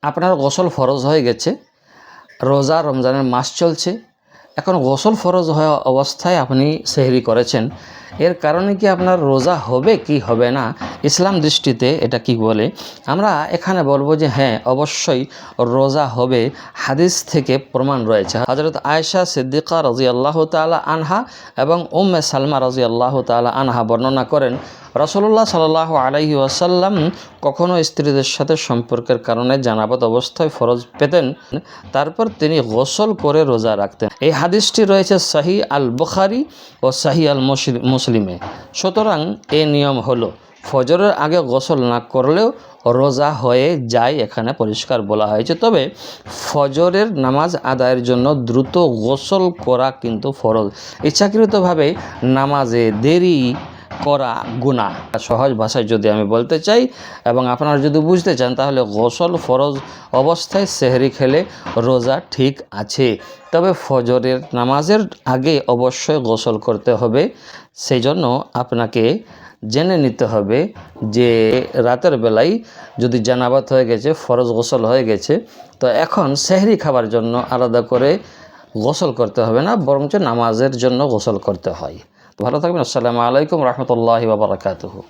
আপনার গোসল ফরজ হয়ে গেছে, রোজা রমজানের মাস চলছে, এখন গোসল ফরজ হওয়া অবস্থায় আপনি সেহরি করেছেন, এর কারণে কি আপনার রোজা হবে কি হবে না, ইসলাম দৃষ্টিতে এটা কি বলে? আমরা এখানে বলবো যে হ্যাঁ, অবশ্যই রোজা হবে। হাদিস থেকে প্রমাণ রয়েছে। হযরত আয়েশা সিদ্দিকা রাদিয়াল্লাহু তাআলা আনহা এবং উম্মে সালমা রাদিয়াল্লাহু তাআলা আনহা বর্ণনা করেন, রাসূলুল্লাহ সাল্লাল্লাহু আলাইহি ওয়াসাল্লাম কখনো স্ত্রীদের সাথে সম্পর্কের কারণে জানাবত অবস্থায় ফরজ পেতেন, তারপর তিনি গোসল করে রোজা রাখতেন। এই হাদিসটি রয়েছে সহিহ আল বুখারী ও সহিহ আল মুসলিমে। সুতরাং এই নিয়ম হলো ফজরের আগে গোসল না করলেও রোজা হয়ে যায়, এখানে পরিষ্কার বলা হয়েছে। তবে ফজরের নামাজ আদায়ের জন্য দ্রুত গোসল করা কিন্তু ফরজ। ইচ্ছাকৃতভাবে নামাজে দেরি করা গুনাহ। সহজ ভাষায় যদি আমি বলতে চাই এবং আপনারা যদি বুঝতে চান, তাহলে গোসল ফরজ অবস্থায় সেহরি খেলে রোজা ঠিক আছে। তবে ফজরের নামাজের আগে অবশ্যই গোসল করতে হবে। সেই জন্য আপনাকে জেনে নিতে হবে যে রাতের বেলায় যদি জানাবাত হয়ে গেছে, ফরজ গোসল হয়ে গেছে, তো এখন সেহরি খাবার জন্য আলাদা করে গোসল করতে হবে না, বরঞ্চ নামাজের জন্য গোসল করতে হয়। ভালো থাকবেন। আসসালামু আলাইকুম রহমতুল্লাহি ওয়া বারাকাতুহু।